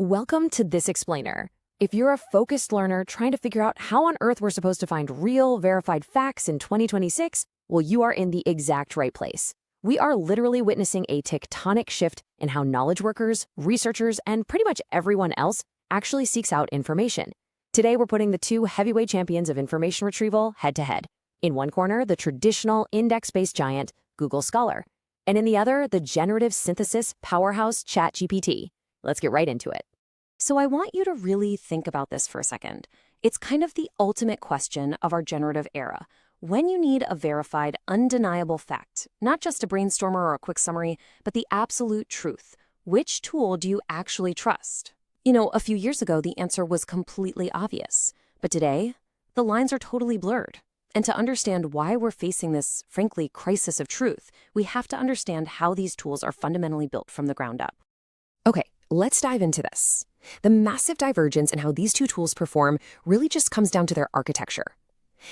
Welcome to This Explainer. If you're a focused learner trying to figure out how on earth we're supposed to find real, verified facts in 2026, well, you are in the exact right place. We are literally witnessing a tectonic shift in how knowledge workers, researchers, and pretty much everyone else actually seeks out information. Today, we're putting the two heavyweight champions of information retrieval head-to-head. In one corner, the traditional index-based giant, Google Scholar, and in the other, the generative synthesis powerhouse ChatGPT. Let's get right into it. So I want you to really think about this for a second. It's kind of the ultimate question of our generative era. When you need a verified, undeniable fact, not just a brainstormer or a quick summary, but the absolute truth, which tool do you actually trust? A few years ago, the answer was completely obvious. But today, the lines are totally blurred. And to understand why we're facing this, frankly, crisis of truth, we have to understand how these tools are fundamentally built from the ground up. Okay, let's dive into this. The massive divergence in how these two tools perform really just comes down to their architecture.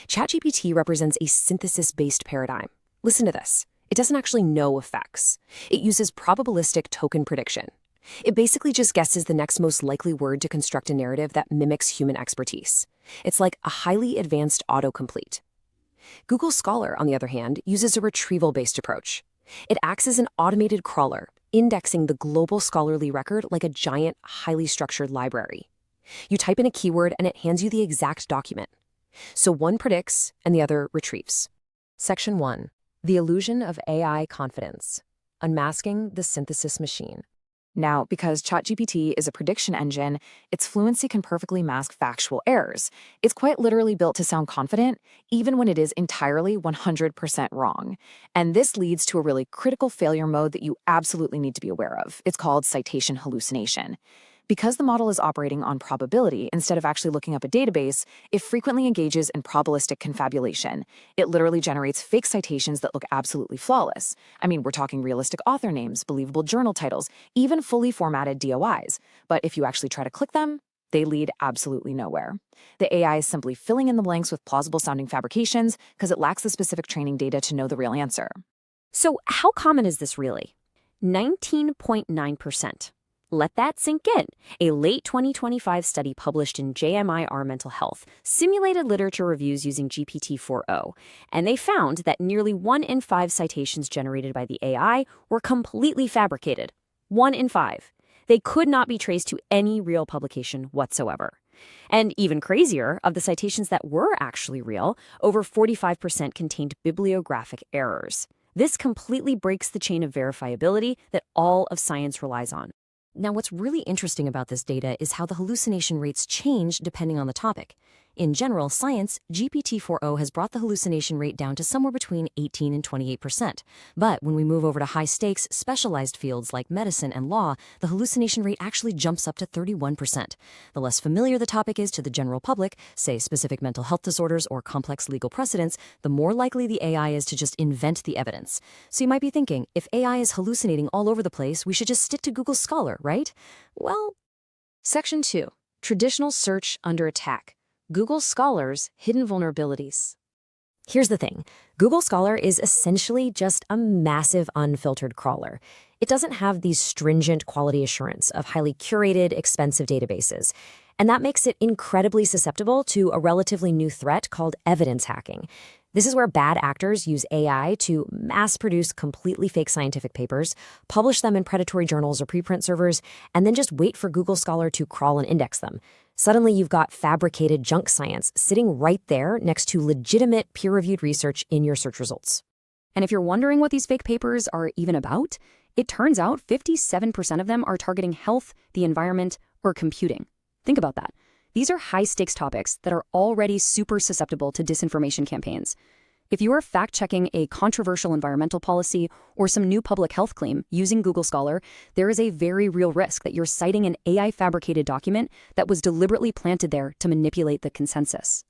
ChatGPT represents a synthesis-based paradigm. Listen to this. It doesn't actually know effects. It uses probabilistic token prediction. It basically just guesses the next most likely word to construct a narrative that mimics human expertise. It's like a highly advanced autocomplete. Google Scholar, on the other hand, uses a retrieval-based approach. It acts as an automated crawler, indexing the global scholarly record like a giant, highly structured library. You type in a keyword and it hands you the exact document. So one predicts and the other retrieves. Section 1. The illusion of AI confidence. Unmasking the synthesis machine. Now, because ChatGPT is a prediction engine, its fluency can perfectly mask factual errors. It's quite literally built to sound confident, even when it is entirely 100% wrong. And this leads to a really critical failure mode that you absolutely need to be aware of. It's called citation hallucination. Because the model is operating on probability instead of actually looking up a database, it frequently engages in probabilistic confabulation. It literally generates fake citations that look absolutely flawless. I mean, we're talking realistic author names, believable journal titles, even fully formatted DOIs. But if you actually try to click them, they lead absolutely nowhere. The AI is simply filling in the blanks with plausible-sounding fabrications because it lacks the specific training data to know the real answer. So how common is this really? 19.9%. Let that sink in. A late 2025 study published in JMIR Mental Health simulated literature reviews using GPT-4o, and they found that nearly 1 in 5 citations generated by the AI were completely fabricated. 1 in 5. They could not be traced to any real publication whatsoever. And even crazier, of the citations that were actually real, over 45% contained bibliographic errors. This completely breaks the chain of verifiability that all of science relies on. Now, what's really interesting about this data is how the hallucination rates change depending on the topic. In general science, GPT-4o has brought the hallucination rate down to somewhere between 18 and 28%. But when we move over to high-stakes, specialized fields like medicine and law, the hallucination rate actually jumps up to 31%. The less familiar the topic is to the general public, say specific mental health disorders or complex legal precedents, the more likely the AI is to just invent the evidence. So you might be thinking, if AI is hallucinating all over the place, we should just stick to Google Scholar, right? Well, Section 2. Traditional search under attack. Google Scholar's hidden vulnerabilities. Here's the thing. Google Scholar is essentially just a massive unfiltered crawler. It doesn't have the stringent quality assurance of highly curated, expensive databases. And that makes it incredibly susceptible to a relatively new threat called evidence hacking. This is where bad actors use AI to mass-produce completely fake scientific papers, publish them in predatory journals or preprint servers, and then just wait for Google Scholar to crawl and index them. Suddenly, you've got fabricated junk science sitting right there next to legitimate peer-reviewed research in your search results. And if you're wondering what these fake papers are even about, it turns out 57% of them are targeting health, the environment, or computing. Think about that. These are high-stakes topics that are already super susceptible to disinformation campaigns. If you are fact-checking a controversial environmental policy or some new public health claim using Google Scholar, there is a very real risk that you're citing an AI-fabricated document that was deliberately planted there to manipulate the consensus.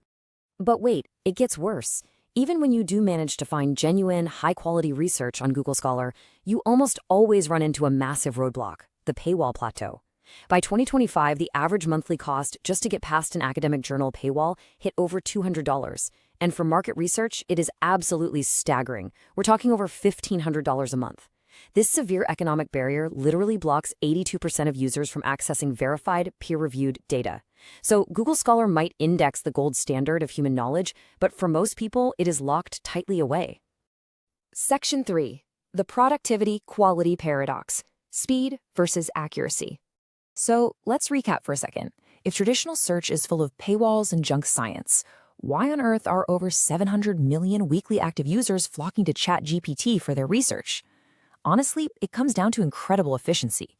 But wait, it gets worse. Even when you do manage to find genuine, high-quality research on Google Scholar, you almost always run into a massive roadblock, the paywall plateau. By 2025, the average monthly cost just to get past an academic journal paywall hit over $200. And for market research, it is absolutely staggering. We're talking over $1,500 a month. This severe economic barrier literally blocks 82% of users from accessing verified, peer-reviewed data. So Google Scholar might index the gold standard of human knowledge, but for most people, it is locked tightly away. Section 3. The productivity quality paradox. Speed versus accuracy. So let's recap for a second. If traditional search is full of paywalls and junk science, why on earth are over 700 million weekly active users flocking to ChatGPT for their research? Honestly, it comes down to incredible efficiency.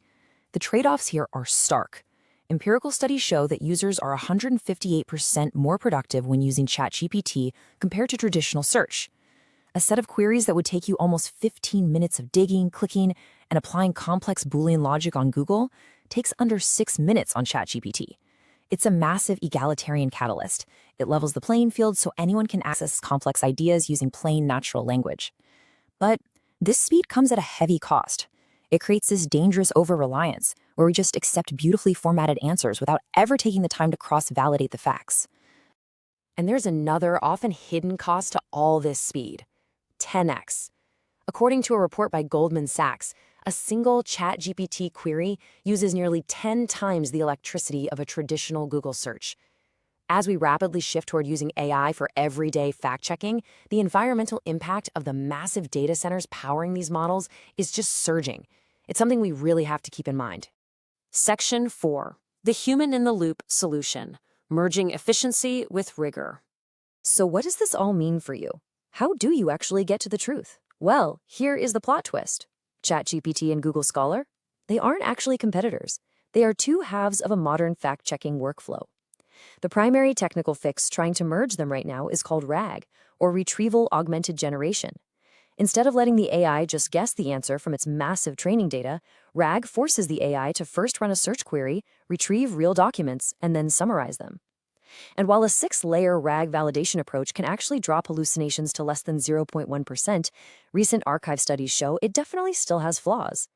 The trade-offs here are stark. Empirical studies show that users are 158% more productive when using ChatGPT compared to traditional search. A set of queries that would take you almost 15 minutes of digging, clicking, and applying complex Boolean logic on Google takes under 6 minutes on ChatGPT. It's a massive egalitarian catalyst. It levels the playing field so anyone can access complex ideas using plain natural language. But this speed comes at a heavy cost. It creates this dangerous over-reliance where we just accept beautifully formatted answers without ever taking the time to cross-validate the facts. And there's another often hidden cost to all this speed: 10x. According to a report by Goldman Sachs, a single ChatGPT query uses nearly 10 times the electricity of a traditional Google search. As we rapidly shift toward using AI for everyday fact-checking, the environmental impact of the massive data centers powering these models is just surging. It's something we really have to keep in mind. Section 4. The human-in-the-loop solution. Merging efficiency with rigor. So what does this all mean for you? How do you actually get to the truth? Well, here is the plot twist. ChatGPT and Google Scholar? They aren't actually competitors. They are two halves of a modern fact-checking workflow. The primary technical fix trying to merge them right now is called RAG, or Retrieval Augmented Generation. Instead of letting the AI just guess the answer from its massive training data, RAG forces the AI to first run a search query, retrieve real documents, and then summarize them. And while a 6-layer RAG validation approach can actually drop hallucinations to less than 0.1%, recent archive studies show it definitely still has flaws.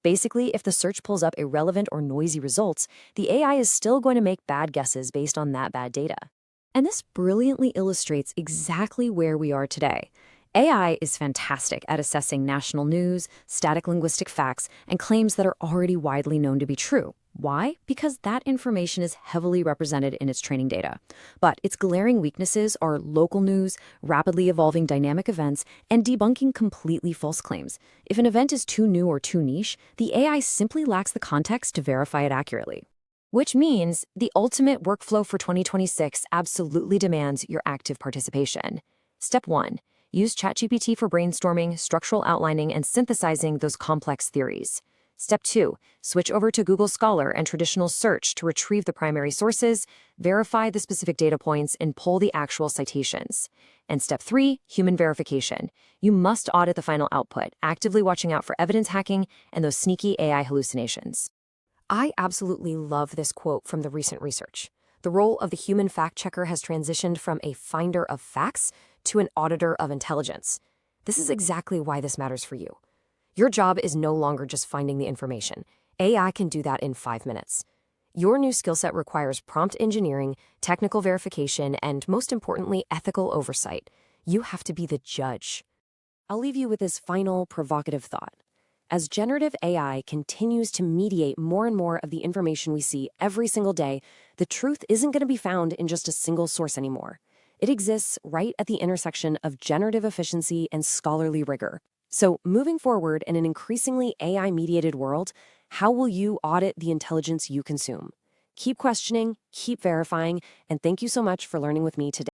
Basically, if the search pulls up irrelevant or noisy results, the AI is still going to make bad guesses based on that bad data. And this brilliantly illustrates exactly where we are today. AI is fantastic at assessing national news, static linguistic facts, and claims that are already widely known to be true. Why? Because that information is heavily represented in its training data. But its glaring weaknesses are local news, rapidly evolving dynamic events, and debunking completely false claims. If an event is too new or too niche, the AI simply lacks the context to verify it accurately. Which means the ultimate workflow for 2026 absolutely demands your active participation. Step 1. Use ChatGPT for brainstorming, structural outlining, and synthesizing those complex theories. Step 2. Switch over to Google Scholar and traditional search to retrieve the primary sources, verify the specific data points, and pull the actual citations. And Step 3. Human verification. You must audit the final output, actively watching out for evidence hacking and those sneaky AI hallucinations. I absolutely love this quote from the recent research. The role of the human fact-checker has transitioned from a finder of facts to an auditor of intelligence. This is exactly why this matters for you. Your job is no longer just finding the information. AI can do that in 5 minutes. Your new skill set requires prompt engineering, technical verification, and most importantly, ethical oversight. You have to be the judge. I'll leave you with this final provocative thought. As generative AI continues to mediate more and more of the information we see every single day, the truth isn't going to be found in just a single source anymore. It exists right at the intersection of generative efficiency and scholarly rigor. So, moving forward in an increasingly AI-mediated world, how will you audit the intelligence you consume? Keep questioning, keep verifying, and thank you so much for learning with me today.